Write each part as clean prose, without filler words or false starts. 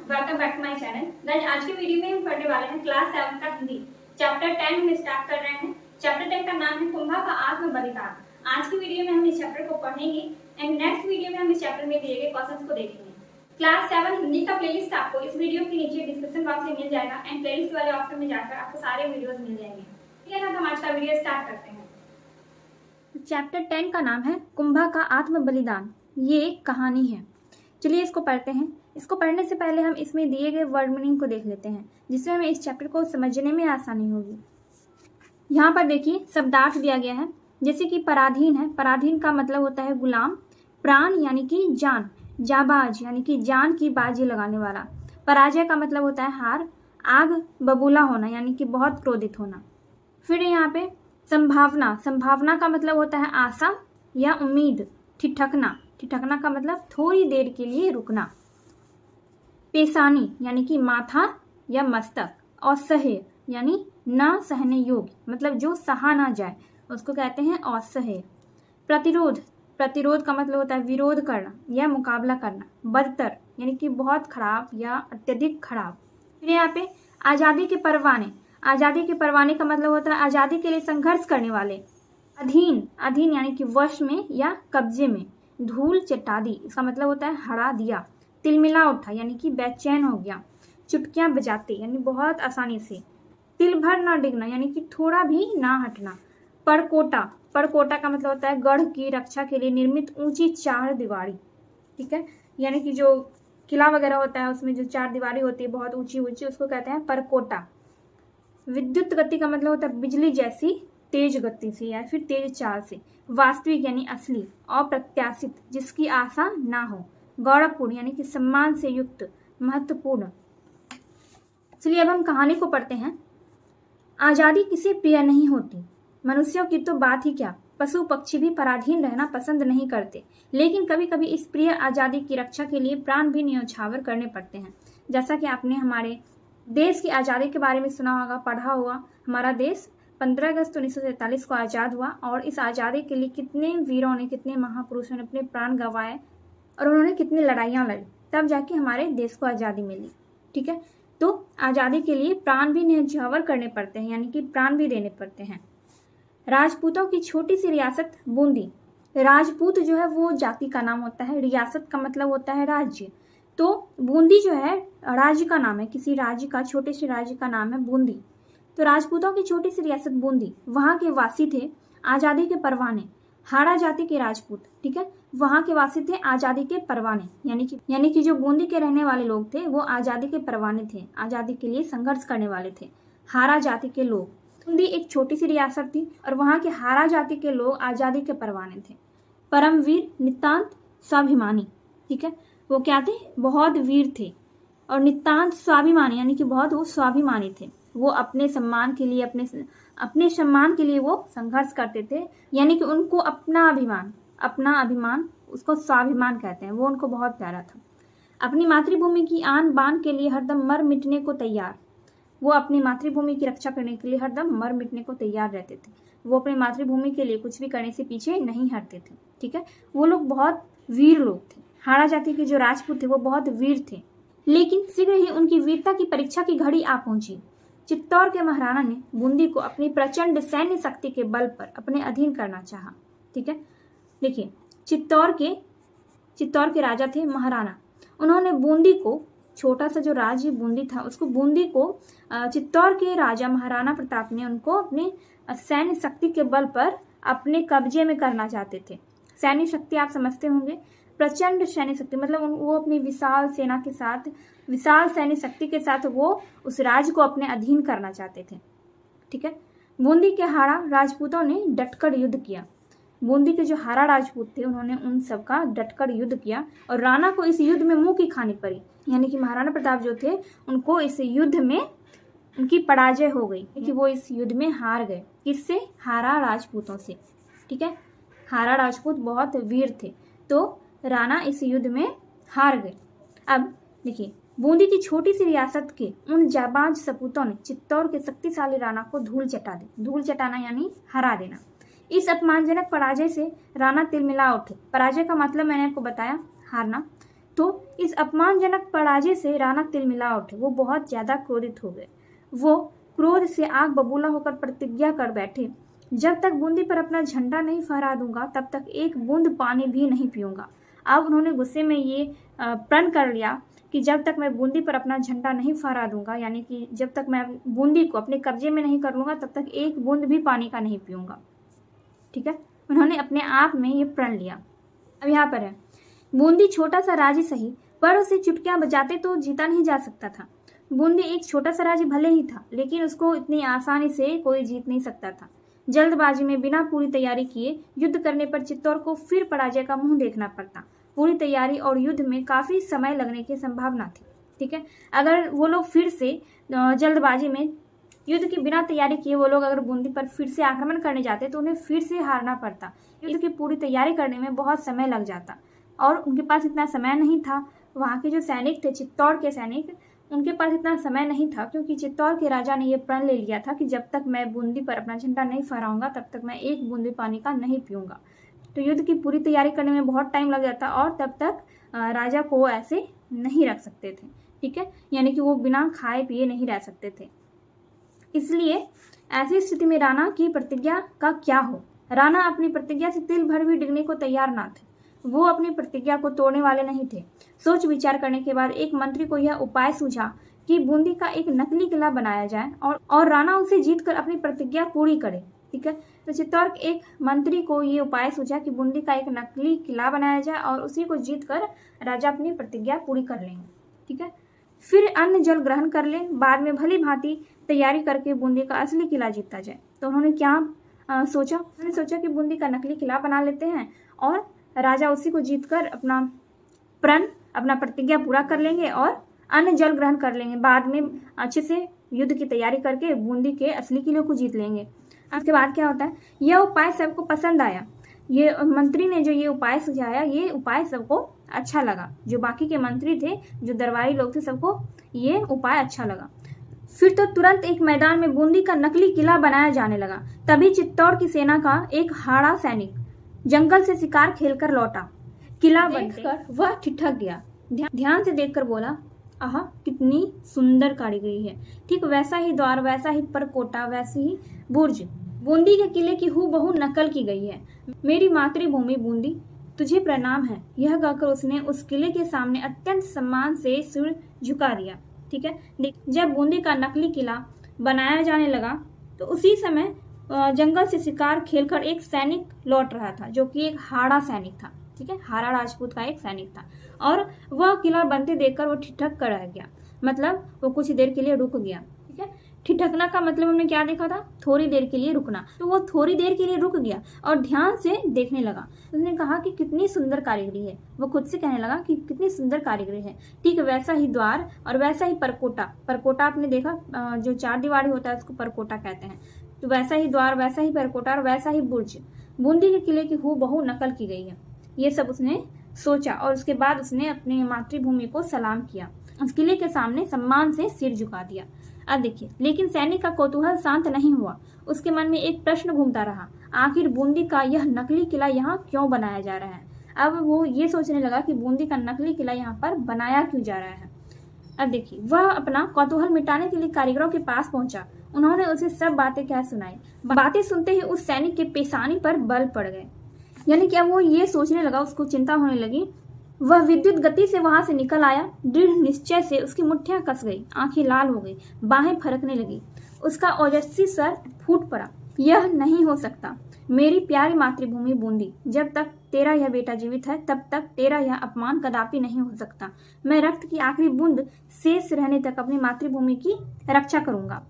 Welcome back to my channel. Guys आज के video में हम पढ़ने वाले हैं क्लास 7 का हिंदी चैप्टर 10 में स्टार्ट कर रहे हैं। चैप्टर 10 का नाम है कुंभा का आत्म बलिदान। आज की वीडियो में हम इस चैप्टर को पढ़ेंगे एंड नेक्स्ट वीडियो में हम इस चैप्टर में दिए गए क्वेश्चंस को देखेंगे। क्लास 7 हिंदी का प्लेलिस्ट आपको इस वीडियो के नीचे डिस्क्रिप्शन बॉक्स में मिल जाएगा एंड प्लेलिस्ट वाले ऑप्शन में जाकर आपको सारे वीडियोस मिल जाएंगे। ठीक है, तो हम आज का वीडियो स्टार्ट करते हैं। चैप्टर 10 का नाम है कुंभा का आत्म बलिदान। ये एक कहानी है। चलिए इसको पढ़ते हैं। इसको पढ़ने से पहले हम इसमें दिए गए वर्ड मीनिंग को देख लेते हैं, जिससे हमें इस चैप्टर को समझने में आसानी होगी। यहाँ पर देखिए शब्दार्थ दिया गया है, जैसे कि पराधीन है। पराधीन का मतलब होता है गुलाम। प्राण यानी कि जान। जाबाज यानी कि जान की बाजी लगाने वाला। पराजय का मतलब होता है हार। आग बबूला होना यानी कि बहुत क्रोधित होना। फिर यहाँ पे संभावना। संभावना का मतलब होता है आशा या उम्मीद। ठिठकना। ठिठकना का मतलब थोड़ी देर के लिए रुकना। पेशानी यानी कि माथा या मस्तक। असह्य यानी न सहने योग्य, मतलब जो सहा ना जाए उसको कहते हैं असह्य। प्रतिरोध। प्रतिरोध का मतलब होता है विरोध करना या मुकाबला करना। बदतर यानी कि बहुत खराब या अत्यधिक खराब। फिर यहाँ पे आज़ादी के परवाने। आज़ादी के परवाने का मतलब होता है आज़ादी के लिए संघर्ष करने वाले। अधीन। अधीन यानी कि वश में या कब्जे में। धूल चटा दी, इसका मतलब होता है हरा दिया। तिलमिला उठा यानी कि बेचैन हो गया। चुटकियां बजाते यानी बहुत आसानी से। तिल भर ना डिगना यानी कि थोड़ा भी ना हटना। परकोटा। परकोटा का मतलब होता है गढ़ की रक्षा के लिए निर्मित ऊंची चार दीवारी। ठीक है, यानी कि जो किला वगैरह होता है उसमें जो चार दीवारी होती है बहुत ऊंची ऊंची, उसको कहते हैं परकोटा। विद्युत गति का मतलब होता है बिजली जैसी तेज गति से या फिर तेज चाल से। वास्तविक यानी असली। अप्रत्याशित जिसकी आशा ना हो। गौरवपूर्ण यानी कि सम्मान से युक्त, महत्वपूर्ण। चलिए अब हम कहानी को पढ़ते हैं। आजादी किसे प्रिय नहीं होती। मनुष्यों की तो बात ही क्या, पशु पक्षी भी पराधीन रहना पसंद नहीं करते, लेकिन कभी कभी इस प्रिय आजादी की रक्षा के लिए प्राण भी न्यौछावर करने पड़ते हैं। जैसा कि आपने हमारे देश की आज़ादी के बारे में सुना होगा, पढ़ा होगा। हमारा देश 15 अगस्त 1947 को आज़ाद हुआ और इस आज़ादी के लिए कितने वीरों ने, कितने महापुरुषों ने अपने प्राण गंवाए और उन्होंने कितनी लड़ाइयाँ लड़ी, तब जाके हमारे देश को आज़ादी मिली। ठीक है, तो आज़ादी के लिए प्राण भी न्यौछावर करने पड़ते हैं, यानी कि प्राण भी देने पड़ते हैं। राजपूतों की छोटी सी रियासत बूंदी। राजपूत जो है वो जाति का नाम होता है, रियासत का मतलब होता है राज्य। तो बूंदी जो है राज्य का नाम है, किसी राज्य का, छोटे से राज्य का नाम है बूंदी। तो राजपूतों की छोटी सी रियासत बूंदी, वहाँ के वासी थे आज़ादी के परवाने। हाड़ा जाति के राजपूत, ठीक है, वहाँ के वासी थे आज़ादी के परवाने, यानी कि जो बूंदी के रहने वाले लोग थे वो आज़ादी के परवाने थे, आज़ादी के लिए संघर्ष करने वाले थे। हाड़ा जाति के लोग। बूंदी एक छोटी सी रियासत थी और वहाँ के हाड़ा जाति के लोग आज़ादी के परवाने थे। परमवीर, नितांत स्वाभिमानी। ठीक है, वो क्या थे, बहुत वीर थे। और नितांत स्वाभिमानी यानी कि बहुत वो स्वाभिमानी थे। वो अपने सम्मान के लिए, अपने सम्मान के लिए वो संघर्ष करते थे, यानी कि उनको अपना अभिमान उसको स्वाभिमान कहते हैं, वो उनको बहुत प्यारा था। अपनी मातृभूमि की आन बान के लिए हरदम मर मिटने को तैयार। वो अपनी मातृभूमि की रक्षा करने के लिए हरदम मर मिटने को तैयार रहते थे। वो अपनी मातृभूमि के लिए कुछ भी करने से पीछे नहीं हटते थे। ठीक है, वो लोग बहुत वीर लोग थे। हाड़ा जाति के जो राजपूत थे वो बहुत वीर थे, लेकिन शीघ्र ही उनकी वीरता की परीक्षा की घड़ी आ पहुंची। चित्तौड़ के महाराणा ने बूंदी को अपनी प्रचंड सैन्य शक्ति के बल पर अपने अधीन करना चाहा। ठीक है, देखिए चित्तौड़ के राजा थे महाराणा। उन्होंने बूंदी को, छोटा सा जो राज्य बूंदी था उसको, बूंदी को चित्तौड़ के राजा महाराणा प्रताप ने उनको अपने सैन्य शक्ति के बल पर अपने कब्जे में करना चाहते थे। सैन्य शक्ति आप समझते होंगे, प्रचंड सैन्य शक्ति मतलब वो अपनी विशाल सेना के साथ, विशाल सैन्य शक्ति के साथ वो उस राज्य को अपने अधीन करना चाहते थे। ठीक है, बूंदी के हाड़ा राजपूतों ने डटकर युद्ध किया। बूंदी के जो हाड़ा राजपूत थे उन्होंने उन सबका डटकर युद्ध किया और राणा को इस युद्ध में मुंह की खानी पड़ी, यानी कि महाराणा प्रताप जो थे उनको इस युद्ध में उनकी पराजय हो गई, कि वो इस युद्ध में हार गए। किससे, हाड़ा राजपूतों से। ठीक है, हाड़ा राजपूत बहुत वीर थे, तो राणा इस युद्ध में हार गए। अब देखिए, बूंदी की छोटी सी रियासत के उन जाबाज सपूतों ने चित्तौड़ के शक्तिशाली राणा को धूल चटा दी। धूल चटाना यानी हरा देना। इस अपमानजनक पराजय से राणा तिलमिला उठे। पराजय का मतलब मैंने आपको बताया, हारना। तो इस अपमानजनक पराजय से राणा तिलमिला उठे। वो बहुत ज्यादा क्रोधित हो गए। वो क्रोध से आग बबूला होकर प्रतिज्ञा कर बैठे, जब तक बूंदी पर अपना झंडा नहीं फहरा दूंगा तब तक एक बूंद पानी भी नहीं पीऊंगा। अब उन्होंने गुस्से में ये प्रण कर लिया कि जब तक मैं बूंदी पर अपना झंडा नहीं फहरा दूंगा, यानी कि जब तक मैं बूंदी को अपने कब्जे में नहीं कर लूंगा तब तक एक बूंद भी पानी का नहीं पीऊंगा। ठीक है, उन्होंने अपने आप में ये प्रण लिया। अब यहाँ पर है, बूंदी छोटा सा राज्य सही, पर उसे चुटकियां बजाते तो जीता नहीं जा सकता था। बूंदी एक छोटा सा राज्य भले ही था, लेकिन उसको इतनी आसानी से कोई जीत नहीं सकता था। जल्दबाजी में बिना पूरी तैयारी किए युद्ध करने पर चित्तौड़ को फिर पराजय का मुंह देखना पड़ता। पूरी तैयारी और युद्ध में काफी समय लगने की संभावना थी। ठीक है, अगर वो लोग फिर से जल्दबाजी में युद्ध की बिना तैयारी किए वो लोग अगर बूंदी पर फिर से आक्रमण करने जाते तो उन्हें फिर से हारना पड़ता। युद्ध की पूरी तैयारी करने में बहुत समय लग जाता और उनके पास इतना समय नहीं था। वहाँ के जो सैनिक थे, चित्तौड़ के सैनिक, उनके पास इतना समय नहीं था, क्योंकि चित्तौड़ के राजा ने यह प्रण ले लिया था कि जब तक मैं बूंदी पर अपना झंडा नहीं फहराऊंगा तब तक मैं एक बूंदी पानी का नहीं पीऊंगा। तो युद्ध की पूरी तैयारी करने में बहुत टाइम लग जाता और तब तक राजा को ऐसे नहीं रख सकते थे। ठीक है, यानी कि वो बिना खाए पिए नहीं रह सकते थे। इसलिए ऐसी स्थिति में राणा की प्रतिज्ञा का क्या हो। राणा अपनी प्रतिज्ञा से तिल भर भी डिगने को तैयार ना थे। वो अपनी प्रतिज्ञा को तोड़ने वाले नहीं थे। सोच विचार करने के बाद एक मंत्री को यह उपाय सूझा कि बूंदी का एक नकली किला बनाया जाए और राणा उसे जीतकर अपनी प्रतिज्ञा पूरी करे। ठीक है, तो चित्तौड़ के एक मंत्री को ये उपाय सूझा कि बूंदी का एक नकली किला बनाया जाए और उसी को जीतकर राजा अपनी प्रतिज्ञा पूरी कर लेंगे। ठीक है, फिर अन्न जल ग्रहण कर लें, बाद में भली भांति तैयारी करके बूंदी का असली किला जीता जाए। तो उन्होंने क्या सोचा? उन्होंने सोचा कि बूंदी का नकली किला बना लेते हैं और राजा उसी को जीतकर अपना प्रण, अपना प्रतिज्ञा पूरा कर लेंगे और अन्न जल ग्रहण कर लेंगे। बाद में अच्छे से युद्ध की तैयारी करके बूंदी के असली किले को जीत लेंगे। उसके बाद क्या होता है, यह उपाय सबको पसंद आया। ये मंत्री ने जो ये उपाय सुझाया, ये उपाय सबको अच्छा लगा। जो बाकी के मंत्री थे, जो दरबारी लोग थे, सबको ये उपाय अच्छा लगा। फिर तो तुरंत एक मैदान में बूंदी का नकली किला बनाया जाने लगा। तभी चित्तौड़ की सेना का एक हाड़ा सैनिक जंगल से शिकार खेलकर लौटा। किला देखकर वह ठिठक गया। ध्यान से देखकर बोला, आहा, कितनी सुंदर कारीगरी है। ठीक वैसा ही द्वार, वैसा ही परकोटा, वैसे ही बुर्ज बूंदी के किले की हूबहू नकल की गई है। मेरी मातृभूमि बूंदी, तुझे प्रणाम है। यह कहकर उसने उस किले के सामने अत्यंत सम्मान से सिर झुका दिया। ठीक है, जब बूंदी का नकली किला बनाया जाने लगा तो उसी समय जंगल से शिकार खेलकर एक सैनिक लौट रहा था, जो कि एक हाड़ा सैनिक था। ठीक है, हाड़ा राजपूत का एक सैनिक था और वह किला बनते देखकर वो ठिठक कर रह गया। मतलब वो कुछ देर के लिए रुक गया। ठीक है, ठिठकना का मतलब हमने क्या देखा था, थोड़ी देर के लिए रुकना। तो वो थोड़ी देर के लिए रुक गया और ध्यान से देखने लगा। उसने कहा कि कितनी सुंदर कारीगरी है। वो खुद से कहने लगा कि कितनी सुंदर कारीगरी है। ठीक वैसा ही द्वार और वैसा ही परकोटा। परकोटा आपने देखा, जो चार दीवारी होता है उसको परकोटा कहते हैं। तो वैसा ही द्वार, वैसा ही परकोटा और वैसा ही बुर्ज बूंदी के किले की हूबहू नकल की गई है। ये सब उसने सोचा और उसके बाद उसने अपनी मातृभूमि को सलाम किया। उस किले के सामने सम्मान से सिर झुका दिया। अब देखिए, लेकिन सैनिक का कौतूहल शांत नहीं हुआ। उसके मन में एक प्रश्न घूमता रहा, आखिर बूंदी का यह नकली किला यहाँ क्यों बनाया जा रहा है। अब वो ये सोचने लगा कि बूंदी का नकली किला यहाँ पर बनाया क्यों जा रहा है। अब देखिए, वह अपना कौतूहल मिटाने के लिए कारीगरों के पास पहुंचा। उन्होंने उसे सब बातें कह सुनाई। बातें सुनते ही उस सैनिक के पेशानी पर बल पड़ गए। यानी कि अब वो ये सोचने लगा, उसको चिंता होने लगी। वह विद्युत गति से वहां से निकल आया। दृढ़ निश्चय से उसकी मुट्ठियां कस गई, आंखें लाल हो गई, बाहें फरकने लगी। उसका ओजस्वी स्वर फूट पड़ा, यह नहीं हो सकता। मेरी प्यारी मातृभूमि बूंदी, जब तक तेरा यह बेटा जीवित है तब तक तेरा यह अपमान कदापि नहीं हो सकता। मैं रक्त की आखिरी बूंद शेष रहने तक अपनी मातृभूमि की रक्षा करूंगा।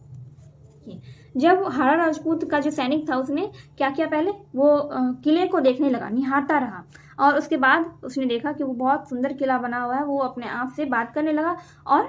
जब हाड़ा राजपूत का जो सैनिक था उसने क्या किया, पहले वो किले को देखने लगा, निहारता रहा और उसके बाद उसने देखा कि वो बहुत सुंदर किला बना हुआ है। वो अपने आप से बात करने लगा और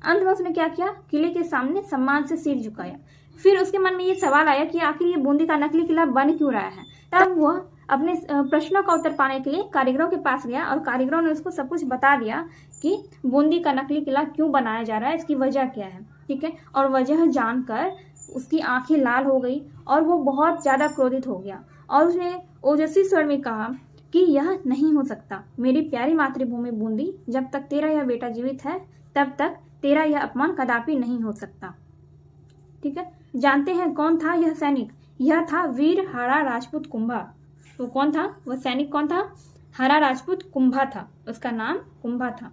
अंत में उसने क्या किया, किले के सामने सम्मान से सिर झुकाया। फिर उसके मन में ये सवाल आया कि आखिर ये बूंदी का नकली किला बन क्यों रहा है। तब वह अपने प्रश्नों का उत्तर पाने के लिए कारीगरों के पास गया और कारीगरों ने उसको सब कुछ बता दिया कि बूंदी का नकली किला क्यों बनाया जा रहा है, इसकी वजह क्या है। ठीक है, और वजह जानकर उसकी आंखें लाल हो गई और वो बहुत ज्यादा क्रोधित हो गया और उसने ओजस्वी स्वर में कहा कि यह नहीं हो सकता। मेरी प्यारी मातृभूमि बूंदी, जब तक तेरा यह बेटा जीवित है तब तक तेरा यह अपमान कदापि नहीं हो सकता। ठीक है, जानते हैं कौन था यह सैनिक? यह था वीर हाड़ा राजपूत कुंभा। वो कौन था? वह सैनिक कौन था? हाड़ा राजपूत कुंभा था, उसका नाम कुंभा था।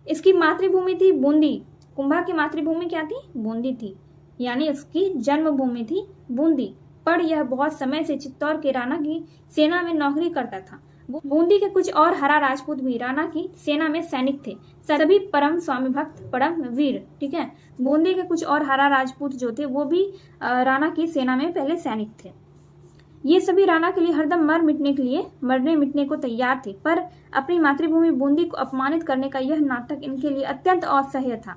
इसकी मातृभूमि थी बूंदी। कुंभा की मातृभूमि क्या थी? बूंदी थी, यानी उसकी जन्मभूमि थी बूंदी। पर यह बहुत समय से चित्तौड़ के राणा की सेना में नौकरी करता था। बूंदी के कुछ और हरा राजपूत भी राणा की सेना में सैनिक थे, सभी परम स्वामी भक्त, परम वीर। ठीक है, बूंदी के कुछ और हरा राजपूत जो थे वो भी राणा की सेना में पहले सैनिक थे। ये सभी राणा के लिए हरदम मरने मिटने को तैयार थे, पर अपनी मातृभूमि बूंदी को अपमानित करने का यह नाटक इनके लिए अत्यंत असह्य था।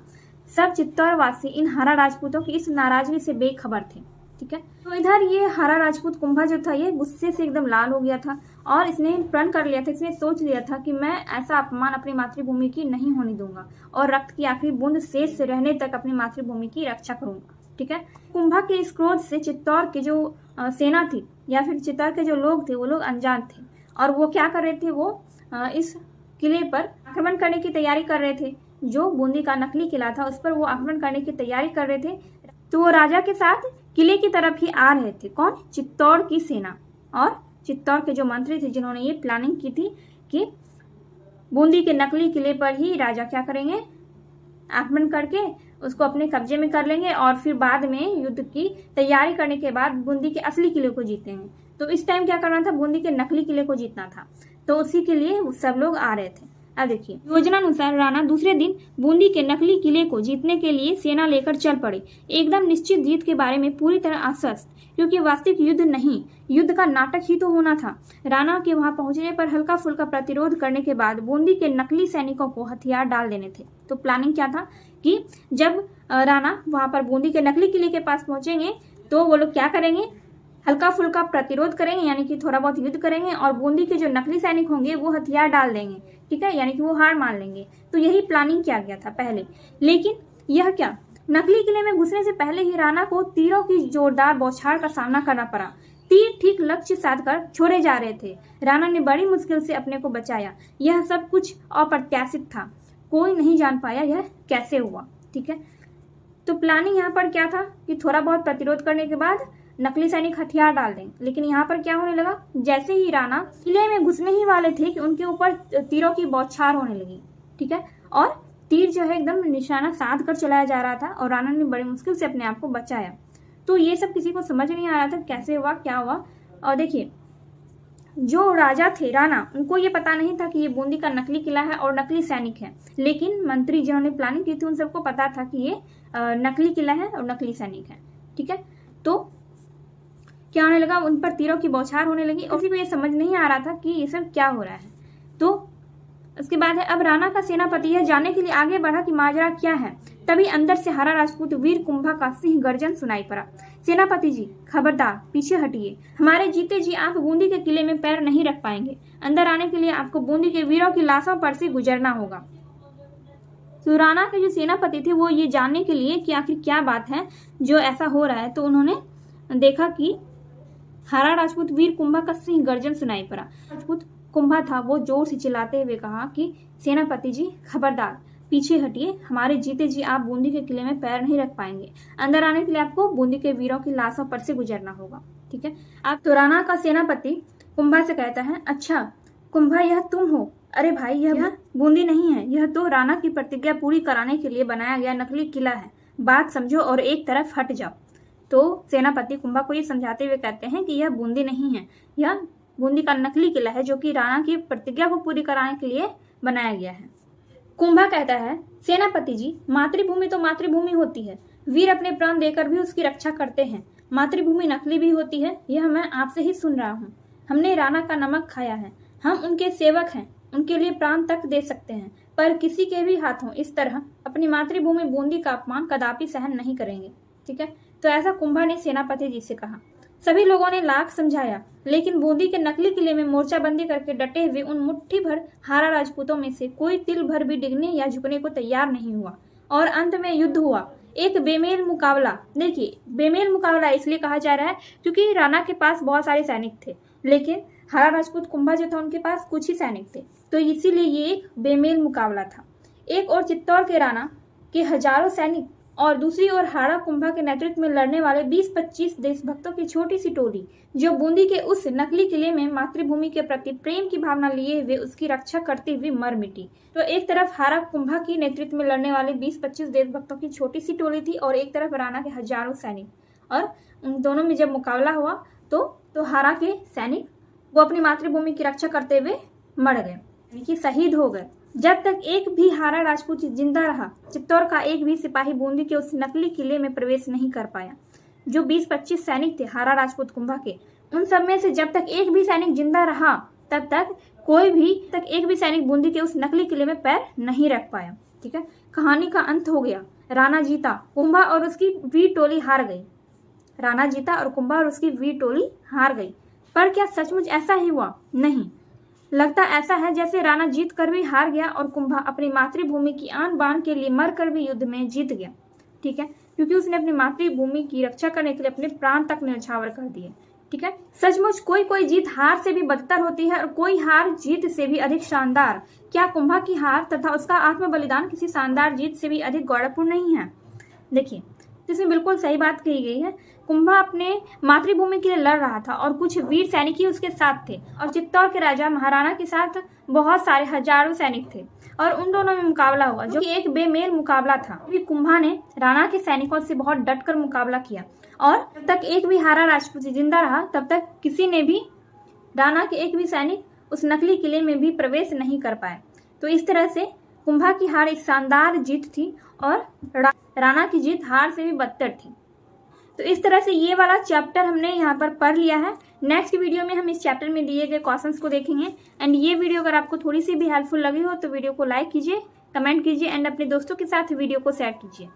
सब चित्तौड़वासी इन हरा राजपूतों की इस नाराजगी से बेखबर थे। ठीक है, तो इधर ये हरा राजपूत कुंभा जो था ये गुस्से से एकदम लाल हो गया था और इसने प्रण कर लिया था, इसने सोच लिया था कि मैं ऐसा अपमान अपनी मातृभूमि की नहीं होने दूंगा और रक्त की आखिरी बूंद शेष से रहने तक अपनी मातृभूमि की रक्षा करूंगा। ठीक है, कुंभा के इस क्रोध से चित्तौड़ की जो सेना थी या फिर चित्तौड़ के जो लोग थे वो लोग अनजान थे और वो क्या कर रहे थे, वो इस किले पर आक्रमण करने की तैयारी कर रहे थे। जो बूंदी का नकली किला था उस पर वो आक्रमण करने की तैयारी कर रहे थे। तो वो राजा के साथ किले की तरफ ही आ रहे थे। कौन? चित्तौड़ की सेना और चित्तौड़ के जो मंत्री थे जिन्होंने ये प्लानिंग की थी कि बूंदी के नकली किले पर ही राजा क्या करेंगे, आक्रमण करके उसको अपने कब्जे में कर लेंगे और फिर बाद में युद्ध की तैयारी करने के बाद बूंदी के असली किले को जीतेंगे। तो इस टाइम क्या करना था, बूंदी के नकली किले को जीतना था, तो उसी के लिए सब लोग आ रहे थे। अब देखिए, योजना अनुसार राणा दूसरे दिन बूंदी के नकली किले को जीतने के लिए सेना लेकर चल पड़े, एकदम निश्चित जीत के बारे में पूरी तरह आश्वस्त, क्योंकि वास्तविक युद्ध नहीं, युद्ध का नाटक ही तो होना था। राणा के वहां पहुंचने पर हल्का फुल्का प्रतिरोध करने के बाद बूंदी के नकली सैनिकों को हथियार डाल देने थे। तो प्लानिंग क्या था कि जब राणा वहां पर बूंदी के नकली किले के पास पहुंचेंगे तो वो लोग क्या करेंगे, हल्का फुल्का प्रतिरोध करेंगे, यानी कि थोड़ा बहुत युद्ध करेंगे और बूंदी के जो नकली सैनिक होंगे वो हथियार डाल देंगे। ठीक है, यानी कि वो हार मान लेंगे। तो यही प्लानिंग किया गया था पहले। लेकिन यह क्या, नकली किले में घुसने से पहले ही राणा को तीरों की जोरदार बौछार का सामना करना पड़ा। तीर ठीक लक्ष्य साधकर छोड़े जा रहे थे। राणा ने बड़ी मुश्किल से अपने को बचाया। यह सब कुछ अप्रत्याशित था, कोई नहीं जान पाया यह कैसे हुआ। ठीक है, तो प्लानिंग यहाँ पर क्या था कि थोड़ा बहुत प्रतिरोध करने के बाद नकली सैनिक हथियार डाल दें। लेकिन यहाँ पर क्या होने लगा, जैसे ही राणा किले में घुसने ही वाले थे कि उनके ऊपर तीरों की बौछार होने लगी। ठीक है, और तीर जो है एकदम निशाना साध कर चलाया जा रहा था और राणा ने बड़ी मुश्किल से अपने आप को बचाया। तो ये सब किसी को समझ नहीं आ रहा था कैसे हुआ, क्या हुआ। और देखिए, जो राजा थे राणा, उनको ये पता नहीं था कि ये बूंदी का नकली किला है और नकली सैनिक है। लेकिन मंत्री जिन्होंने प्लानिंग की थी उन सबको पता था कि ये नकली किला है और नकली सैनिक है। ठीक है, तो क्या होने लगा, उन पर तीरों की बौछार होने लगी और किसी को ये समझ नहीं आ रहा था कि ये सब क्या हो रहा है। तो उसके बाद है, अब राणा का सेनापति यह जानने के लिए आगे बढ़ा कि माजरा क्या है। तभी अंदर से हरा राजपूत वीर कुंभा का सिंह गर्जन सुनाई पड़ा। सेनापति जी, खबरदार, पीछे हटिए। हमारे जीते जी आप बूंदी के किले में पैर नहीं रख पाएंगे। अंदर आने के लिए आपको बूंदी के वीरों की लाशों पर से गुजरना होगा। तो राणा के जो सेनापति थे वो ये जानने के लिए कि आखिर क्या बात है जो ऐसा हो रहा है, तो उन्होंने देखा कि हरा राजपूत वीर कुंभा का सिंह गर्जन सुनाई पड़ा। राजपूत कुंभा था, वो जोर से चिल्लाते हुए कहा कि सेनापति जी, खबरदार, पीछे हटिए। हमारे जीते जी आप बूंदी के किले में पैर नहीं रख पाएंगे। अंदर आने के लिए आपको बूंदी के वीरों की लाशों पर से गुजरना होगा। ठीक है, आप तो राणा का सेनापति कुंभा से कहता है, अच्छा कुंभा, यह तुम हो? अरे भाई, यह बूंदी नहीं है, यह तो राणा की प्रतिज्ञा पूरी कराने के लिए बनाया गया नकली किला है। बात समझो और एक तरफ हट जाओ। तो सेनापति कुंभा को ये समझाते हुए कहते हैं कि यह बूंदी नहीं है, यह बूंदी का नकली किला है जो कि राणा की प्रतिज्ञा को पूरी कराने के लिए बनाया गया है। कुंभा कहता है, सेनापति जी, मातृभूमि तो मातृभूमि होती है, वीर अपने प्राण देकर भी उसकी रक्षा करते हैं। मातृभूमि नकली भी होती है, यह मैं आपसे ही सुन रहा हूँ। हमने राणा का नमक खाया है, हम उनके सेवक हैं, उनके लिए प्राण तक दे सकते हैं, पर किसी के भी हाथों इस तरह अपनी मातृभूमि बूंदी का अपमान कदापि सहन नहीं करेंगे। ठीक है, तो ऐसा कुंभा ने सेनापति जी से कहा। सभी लोगों ने लाख समझाया, लेकिन बूंदी के नकली किले में मोर्चाबंदी करके डटे हुए उन मुट्ठी भर हारा राजपूतों में से कोई तिल भर भी डिगने या झुकने को तैयार नहीं हुआ और अंत में युद्ध हुआ, एक बेमेल मुकाबला। देखिए, बेमेल मुकाबला इसलिए कहा जा रहा है क्योंकि राणा के पास बहुत सारे सैनिक थे, लेकिन हारा राजपूत कुंभा जो था उनके पास कुछ ही सैनिक थे, तो इसीलिए ये एक बेमेल मुकाबला था। एक और चित्तौड़ के राणा के हजारों सैनिक और दूसरी ओर हाड़ा कुंभा के नेतृत्व में लड़ने वाले 20-25 देशभक्तों की छोटी सी टोली जो बूंदी के उस नकली किले में मातृभूमि के प्रति प्रेम की भावना लिए हुए उसकी रक्षा करते हुए मर मिटी। तो एक तरफ हाड़ा कुंभा की नेतृत्व में लड़ने वाले 20-25 देशभक्तों की छोटी सी टोली थी और एक तरफ राणा के हजारों सैनिक, और उन दोनों में जब मुकाबला हुआ तो हाड़ा के सैनिक वो अपनी मातृभूमि की रक्षा करते हुए मर गए, यानी कि शहीद हो गए। जब तक एक भी हारा राजपूत जिंदा रहा, चित्तौड़ का एक भी सिपाही बूंदी के उस नकली किले में प्रवेश नहीं कर पाया। जो 20-25 सैनिक थे हारा राजपूत कुंभा के, उन सब में से जब तक एक भी सैनिक जिंदा रहा तब तक एक भी सैनिक बूंदी के उस नकली किले में पैर नहीं रख पाया। ठीक है, कहानी का अंत हो गया, राणा जीता, कुंभा और उसकी वीर टोली हार गई। राणा जीता और कुंभा और उसकी वीर टोली हार गई। पर क्या सचमुच ऐसा ही हुआ? नहीं, लगता ऐसा है जैसे राणा जीत कर भी हार गया और कुंभा अपनी मातृभूमि की आन बान के लिए मर कर भी युद्ध में जीत गया। ठीक है, क्योंकि उसने अपनी मातृभूमि की रक्षा करने के लिए अपने प्राण तक न्यौछावर कर दिए। ठीक है, सचमुच कोई जीत हार से भी बदतर होती है और कोई हार जीत से भी अधिक शानदार। क्या कुंभा की हार तथा उसका आत्म बलिदान किसी शानदार जीत से भी अधिक गौरवपूर्ण नहीं है? देखिए, जिसमें बिल्कुल सही बात कही गई है। कुंभा अपने मातृभूमि के लिए लड़ रहा था और कुछ वीर सैनिक ही उसके साथ थे, और चित्तौड़ के राजा महाराणा के साथ बहुत सारे हजारों सैनिक थे, और उन दोनों में मुकाबला हुआ जो कि एक बेमेल मुकाबला था। कुंभा ने राणा के सैनिकों से बहुत डटकर मुकाबला किया, और जब तक एक भी हारा राजपूत जिंदा रहा तब तक किसी ने भी राणा के एक भी सैनिक उस नकली किले में भी प्रवेश नहीं कर पाए। तो इस तरह से कुंभा की हार एक शानदार जीत थी और राणा की जीत हार से भी बदतर थी। तो इस तरह से ये वाला चैप्टर हमने यहाँ पर पढ़ लिया है। नेक्स्ट वीडियो में हम इस चैप्टर में दिए गए क्वेश्चंस को देखेंगे। एंड ये वीडियो अगर आपको थोड़ी सी भी हेल्पफुल लगी हो तो वीडियो को लाइक कीजिए, कमेंट कीजिए एंड अपने दोस्तों के साथ वीडियो को शेयर कीजिए।